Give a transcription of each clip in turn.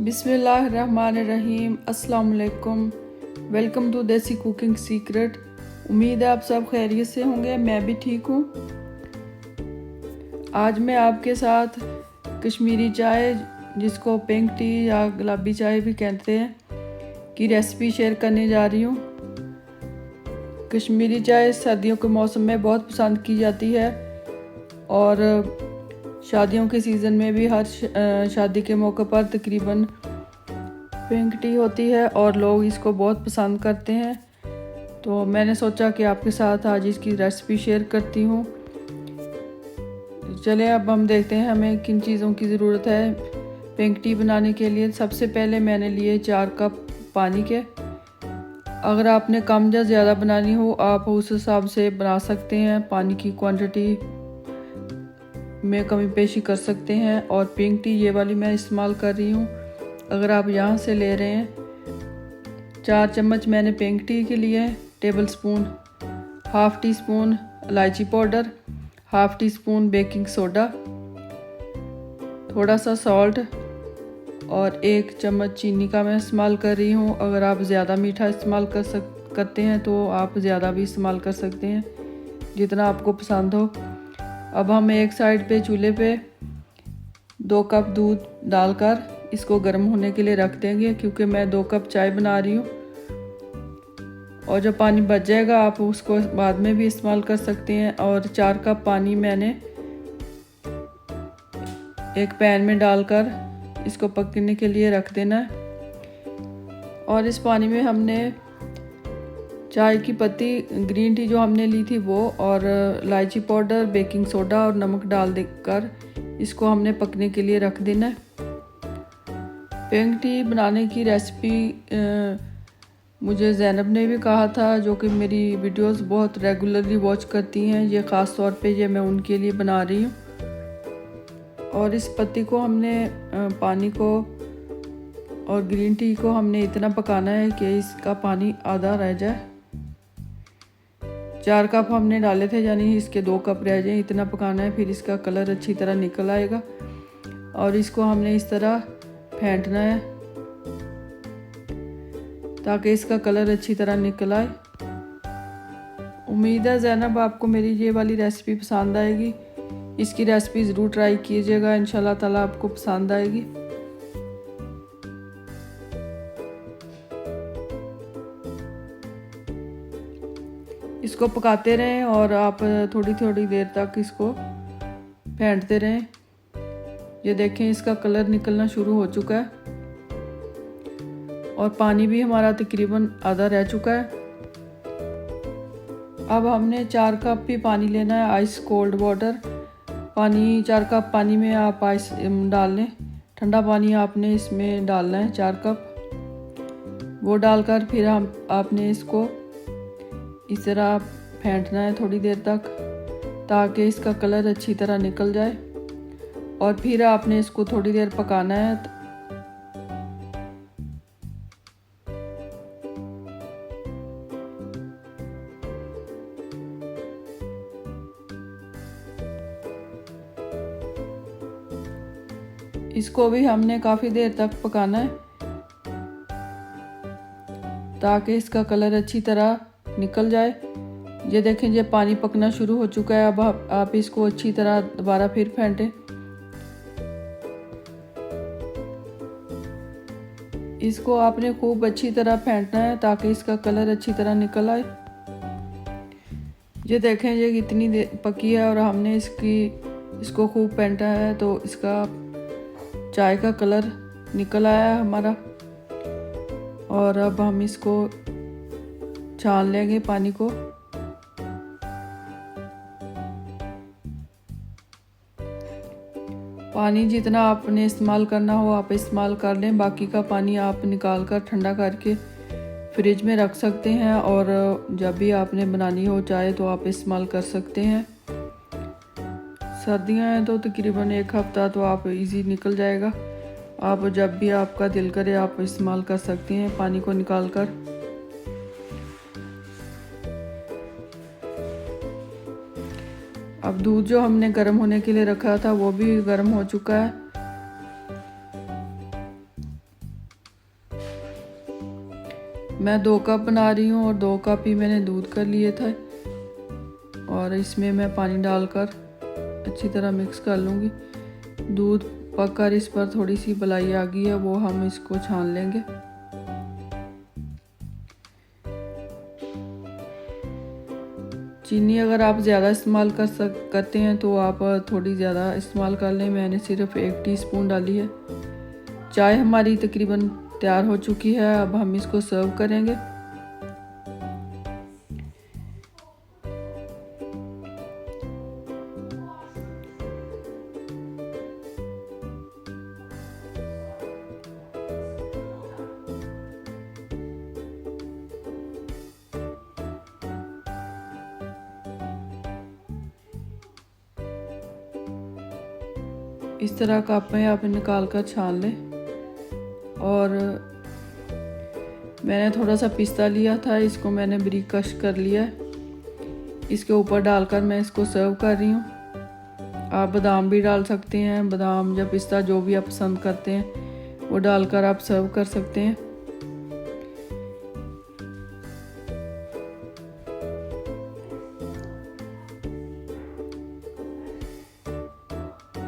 बिस्मिल्लाहिर्रहमानिर्रहीम। अस्सलाम वालेकुम। वेलकम टू देसी कुकिंग सीक्रेट। उम्मीद है आप सब खैरियत से होंगे, मैं भी ठीक हूँ। आज मैं आपके साथ कश्मीरी चाय, जिसको पिंक टी या गुलाबी चाय भी कहते हैं, की रेसिपी शेयर करने जा रही हूँ। कश्मीरी चाय सर्दियों के मौसम में बहुत पसंद की जाती है और शादियों के सीज़न में भी हर शादी के मौके पर तकरीबन पिंक टी होती है और लोग इसको बहुत पसंद करते हैं। तो मैंने सोचा कि आपके साथ आज इसकी रेसिपी शेयर करती हूँ। चलिए अब हम देखते हैं हमें किन चीज़ों की ज़रूरत है पिंक टी बनाने के लिए। सबसे पहले मैंने लिए 4 कप पानी के। अगर आपने कम या ज़्यादा बनानी हो आप उस हिसाब से बना सकते हैं, पानी की क्वांटिटी में कमी पेशी कर सकते हैं। और पिंक टी ये वाली मैं इस्तेमाल कर रही हूँ, अगर आप यहाँ से ले रहे हैं। 4 चम्मच मैंने पिंक टी के लिए, tablespoon, half teaspoon इलायची powder, half teaspoon baking soda, थोड़ा सा सॉल्ट और 1 चम्मच चीनी का मैं इस्तेमाल कर रही हूँ। अगर आप ज़्यादा मीठा इस्तेमाल करते हैं तो आप ज़्यादा भी इस्तेमाल कर सकते हैं, जितना आपको पसंद हो। अब हम एक साइड पे चूल्हे पे 2 कप दूध डालकर इसको गर्म होने के लिए रख देंगे, क्योंकि मैं 2 कप चाय बना रही हूँ। और जब पानी बच जाएगा आप उसको बाद में भी इस्तेमाल कर सकते हैं। और 4 कप पानी मैंने एक पैन में डालकर इसको पकने के लिए रख देना है। और इस पानी में हमने चाय की पत्ती, ग्रीन टी जो हमने ली थी वो, और इलायची पाउडर, बेकिंग सोडा और नमक डाल देकर इसको हमने पकने के लिए रख देना है। पिंक टी बनाने की रेसिपी मुझे ज़ैनब ने भी कहा था, जो कि मेरी वीडियोस बहुत रेगुलरली वॉच करती हैं। ये ख़ास तौर पे ये मैं उनके लिए बना रही हूँ। और इस पत्ती को हमने, पानी को और ग्रीन टी को हमने इतना पकाना है कि इसका पानी आधा रह जाए। 4 कप हमने डाले थे, यानी इसके 2 कप रह जाए, इतना पकाना है। फिर इसका कलर अच्छी तरह निकल आएगा और इसको हमने इस तरह फेंटना है ताकि इसका कलर अच्छी तरह निकल आए। उम्मीद है ज़ैनब आपको मेरी ये वाली रेसिपी पसंद आएगी। इसकी रेसिपी ज़रूर ट्राई कीजिएगा, इंशाल्लाह ताला आपको पसंद आएगी। इसको पकाते रहें और आप थोड़ी थोड़ी देर तक इसको फेंटते रहें। ये देखें इसका कलर निकलना शुरू हो चुका है और पानी भी हमारा तकरीबन आधा रह चुका है। अब हमने 4 कप भी पानी लेना है, आइस कोल्ड वाटर पानी। 4 कप पानी में आप आइस डाल लें, ठंडा पानी आपने इसमें डालना है 4 कप। वो डालकर फिर आपने इसको इस तरह फेंटना है थोड़ी देर तक, ताकि इसका कलर अच्छी तरह निकल जाए। और फिर आपने इसको थोड़ी देर पकाना है। इसको भी हमने काफ़ी देर तक पकाना है ताकि इसका कलर अच्छी तरह निकल जाए। ये देखें ये पानी पकना शुरू हो चुका है। अब आप इसको अच्छी तरह दोबारा फिर फेंटें। इसको आपने खूब अच्छी तरह फेंटना है ताकि इसका कलर अच्छी तरह निकल आए। ये देखें ये कितनी देर पकी है और हमने इसको खूब फेंटा है, तो इसका चाय का कलर निकल आया है हमारा। और अब हम इसको छान लेंगे पानी को। पानी जितना आपने इस्तेमाल करना हो आप इस्तेमाल कर लें। बाकी का पानी आप निकाल कर ठंडा करके फ्रिज में रख सकते हैं, और जब भी आपने बनानी हो चाय तो आप इस्तेमाल कर सकते हैं। सर्दियां हैं तो तकरीबन 1 हफ्ता तो आप इजी निकल जाएगा। आप जब भी आपका दिल करे आप इस्तेमाल कर सकते हैं पानी को निकाल कर। अब दूध जो हमने गर्म होने के लिए रखा था वो भी गर्म हो चुका है। मैं 2 कप बना रही हूँ और 2 कप ही मैंने दूध कर लिए थे और इसमें मैं पानी डालकर अच्छी तरह मिक्स कर लूँगी। दूध पककर इस पर थोड़ी सी मलाई आ गई है, वो हम इसको छान लेंगे। चीनी अगर आप ज़्यादा इस्तेमाल करते हैं तो आप थोड़ी ज़्यादा इस्तेमाल कर लें। मैंने सिर्फ 1 टीस्पून डाली है। चाय हमारी तकरीबन तैयार हो चुकी है। अब हम इसको सर्व करेंगे। इस तरह कप में आप निकाल कर छान लें। और मैंने थोड़ा सा पिस्ता लिया था, इसको मैंने बारीक कश कर लिया है। इसके ऊपर डालकर मैं इसको सर्व कर रही हूँ। आप बादाम भी डाल सकते हैं, बादाम या पिस्ता जो भी आप पसंद करते हैं वो डालकर आप सर्व कर सकते हैं।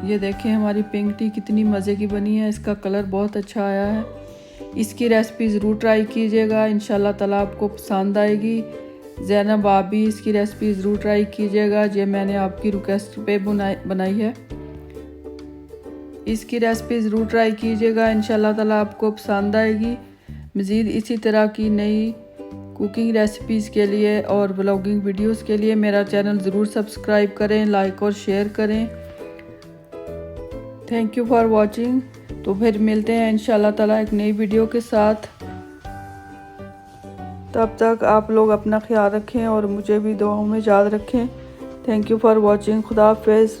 ये देखें हमारी पिंक टी कितनी मज़े की बनी है। इसका कलर बहुत अच्छा आया है। इसकी रेसिपी ज़रूर ट्राई कीजिएगा, इंशाल्लाह ताला आपको पसंद आएगी। ज़ैनब आप भी इसकी रेसिपी ज़रूर ट्राई कीजिएगा, ये मैंने आपकी रिक्वेस्ट पे बनाई है। इसकी रेसिपी ज़रूर ट्राई कीजिएगा, इंशाल्लाह ताला आपको पसंद आएगी। मज़ीद इसी तरह की नई कुकिंग रेसिपीज़ के लिए और व्लॉगिंग वीडियोस के लिए मेरा चैनल ज़रूर सब्सक्राइब करें, लाइक और शेयर करें। Thank you for watching. तो फिर मिलते हैं इंशाल्लाह ताला एक नई वीडियो के साथ। तब तक आप लोग अपना ख्याल रखें और मुझे भी दुआओं में याद रखें। Thank you for watching. खुदा हाफिज़।